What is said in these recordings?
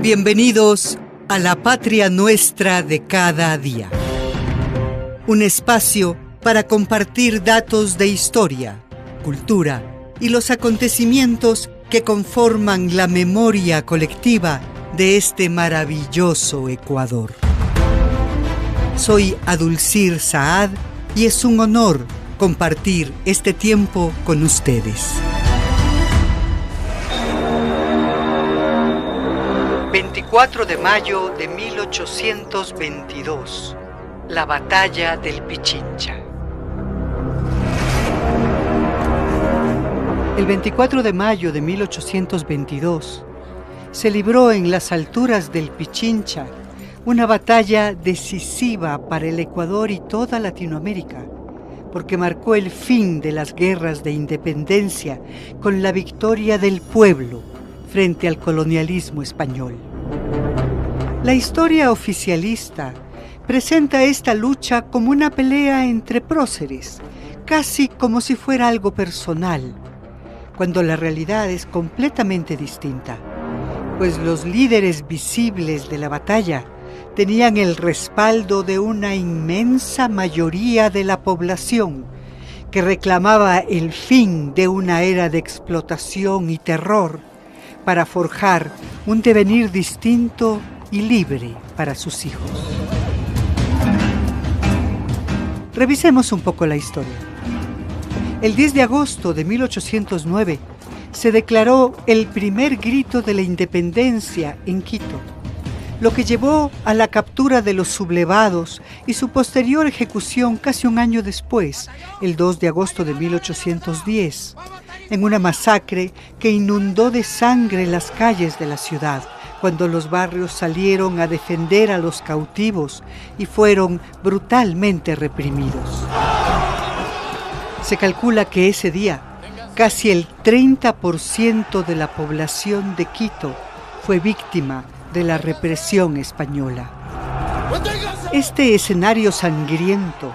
Bienvenidos a la patria nuestra de cada día. Un espacio para compartir datos de historia, cultura y los acontecimientos que conforman la memoria colectiva de este maravilloso Ecuador. Soy Adulcir Saad y es un honor compartir este tiempo con ustedes. 24 de mayo de 1822, la batalla del Pichincha. El 24 de mayo de 1822 se libró en las alturas del Pichincha una batalla decisiva para el Ecuador y toda Latinoamérica, porque marcó el fin de las guerras de independencia con la victoria del pueblo frente al colonialismo español. La historia oficialista presenta esta lucha como una pelea entre próceres, casi como si fuera algo personal, cuando la realidad es completamente distinta, pues los líderes visibles de la batalla tenían el respaldo de una inmensa mayoría de la población que reclamaba el fin de una era de explotación y terror para forjar un devenir distinto y libre para sus hijos. Revisemos un poco la historia. El 10 de agosto de 1809 se declaró el primer grito de la independencia en Quito, lo que llevó a la captura de los sublevados y su posterior ejecución casi un año después, el 2 de agosto de 1810, en una masacre que inundó de sangre las calles de la ciudad, cuando los barrios salieron a defender a los cautivos y fueron brutalmente reprimidos. Se calcula que ese día, casi el 30% de la población de Quito fue víctima de la represión española. Este escenario sangriento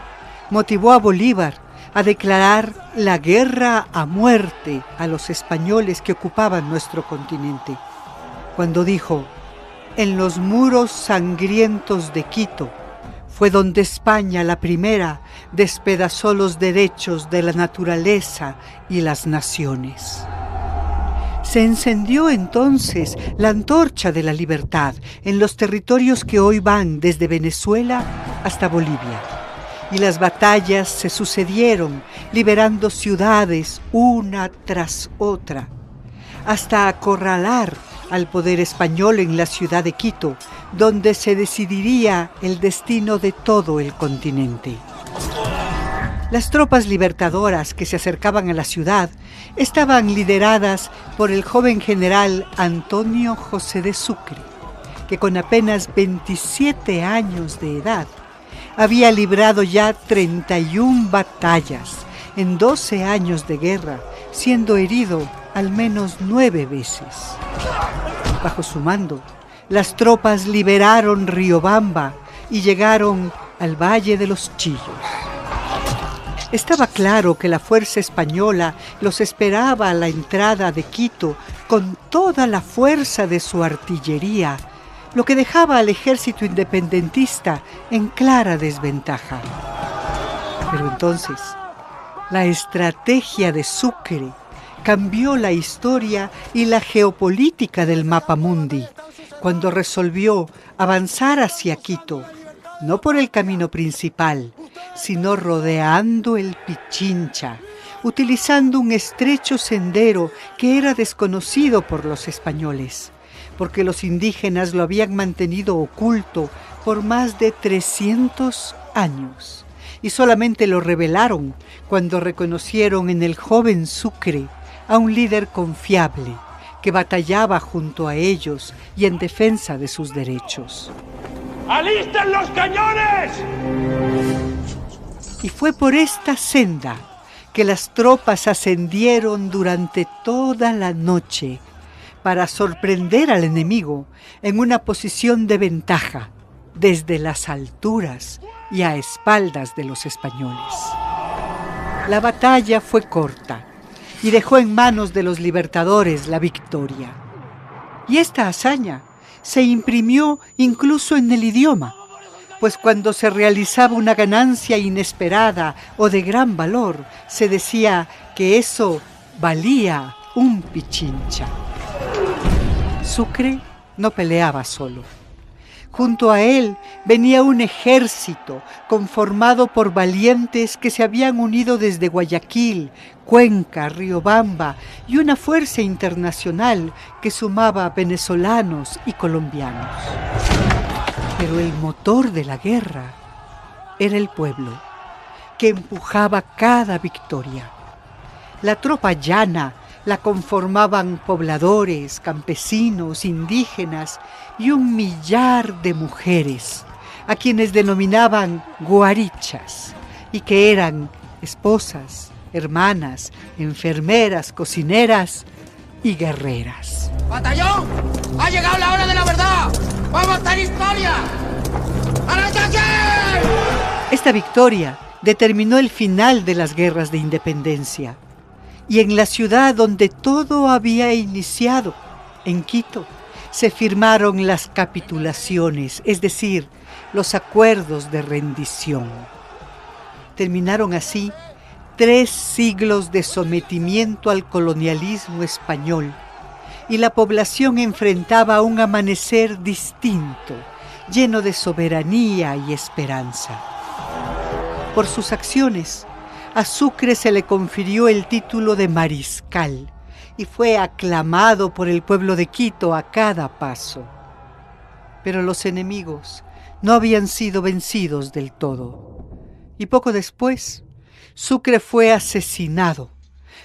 motivó a Bolívar a declarar la guerra a muerte a los españoles que ocupaban nuestro continente, cuando dijo: en los muros sangrientos de Quito fue donde España, la primera, despedazó los derechos de la naturaleza y las naciones. Se encendió entonces la antorcha de la libertad en los territorios que hoy van desde Venezuela hasta Bolivia. Y las batallas se sucedieron, liberando ciudades una tras otra, hasta acorralar al poder español en la ciudad de Quito, donde se decidiría el destino de todo el continente. Las tropas libertadoras que se acercaban a la ciudad estaban lideradas por el joven general Antonio José de Sucre, que con apenas 27 años de edad había librado ya 31 batallas en 12 años de guerra, siendo herido al menos 9 veces. Bajo su mando, las tropas liberaron Riobamba y llegaron al Valle de los Chillos. Estaba claro que la fuerza española los esperaba a la entrada de Quito con toda la fuerza de su artillería, lo que dejaba al ejército independentista en clara desventaja. Pero entonces, la estrategia de Sucre cambió la historia y la geopolítica del mapamundi, cuando resolvió avanzar hacia Quito, no por el camino principal, sino rodeando el Pichincha, utilizando un estrecho sendero que era desconocido por los españoles, porque los indígenas lo habían mantenido oculto por más de 300 años, y solamente lo revelaron cuando reconocieron en el joven Sucre a un líder confiable que batallaba junto a ellos y en defensa de sus derechos. ¡Alisten los cañones! Y fue por esta senda que las tropas ascendieron durante toda la noche para sorprender al enemigo en una posición de ventaja desde las alturas y a espaldas de los españoles. La batalla fue corta y dejó en manos de los libertadores la victoria. Y esta hazaña se imprimió incluso en el idioma, pues cuando se realizaba una ganancia inesperada o de gran valor, se decía que eso valía un pichincha. Sucre no peleaba solo. Junto a él venía un ejército conformado por valientes que se habían unido desde Guayaquil, Cuenca, Riobamba y una fuerza internacional que sumaba venezolanos y colombianos. Pero el motor de la guerra era el pueblo, que empujaba cada victoria. La tropa llana la conformaban pobladores, campesinos, indígenas y 1 millar de mujeres, a quienes denominaban guarichas, y que eran esposas, hermanas, enfermeras, cocineras y guerreras. ¡Batallón! ¡Ha llegado la hora de la verdad! ¡Vamos a hacer historia! ¡A la ataque! Esta victoria determinó el final de las guerras de independencia. Y en la ciudad donde todo había iniciado, en Quito, se firmaron las capitulaciones, es decir, los acuerdos de rendición. Terminaron así 3 siglos de sometimiento al colonialismo español, y la población enfrentaba un amanecer distinto, lleno de soberanía y esperanza. Por sus acciones, a Sucre se le confirió el título de mariscal y fue aclamado por el pueblo de Quito a cada paso. Pero los enemigos no habían sido vencidos del todo. Y poco después, Sucre fue asesinado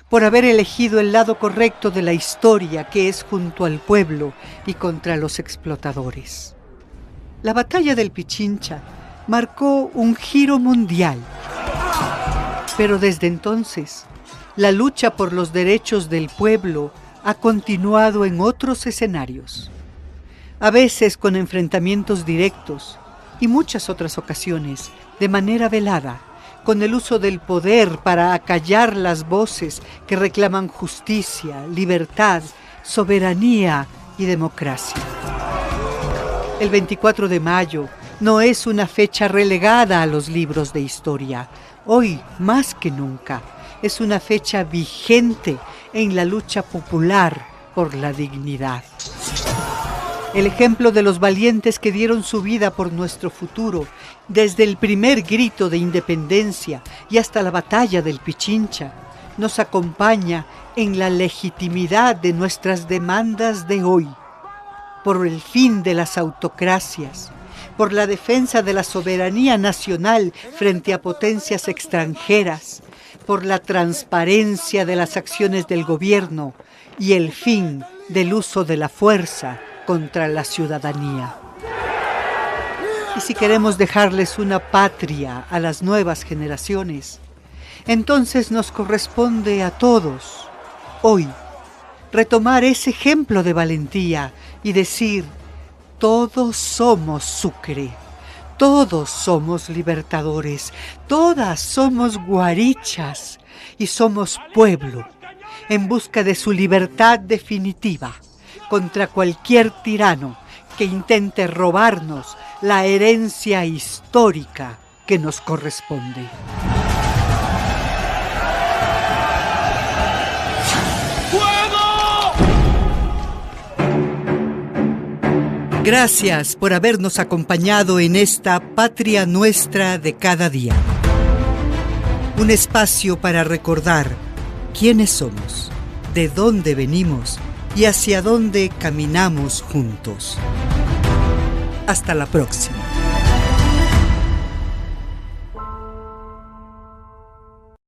por haber elegido el lado correcto de la historia, que es junto al pueblo y contra los explotadores. La batalla del Pichincha marcó un giro mundial. Pero desde entonces, la lucha por los derechos del pueblo ha continuado en otros escenarios, a veces con enfrentamientos directos y muchas otras ocasiones de manera velada, con el uso del poder para acallar las voces que reclaman justicia, libertad, soberanía y democracia. El 24 de mayo no es una fecha relegada a los libros de historia. Hoy, más que nunca, es una fecha vigente en la lucha popular por la dignidad. El ejemplo de los valientes que dieron su vida por nuestro futuro, desde el primer grito de independencia y hasta la batalla del Pichincha, nos acompaña en la legitimidad de nuestras demandas de hoy, por el fin de las autocracias, por la defensa de la soberanía nacional frente a potencias extranjeras, por la transparencia de las acciones del gobierno y el fin del uso de la fuerza contra la ciudadanía. Y si queremos dejarles una patria a las nuevas generaciones, entonces nos corresponde a todos, hoy, retomar ese ejemplo de valentía y decir: todos somos Sucre, todos somos libertadores, todas somos guarichas y somos pueblo en busca de su libertad definitiva contra cualquier tirano que intente robarnos la herencia histórica que nos corresponde. Gracias por habernos acompañado en esta Patria Nuestra de cada día. Un espacio para recordar quiénes somos, de dónde venimos y hacia dónde caminamos juntos. Hasta la próxima.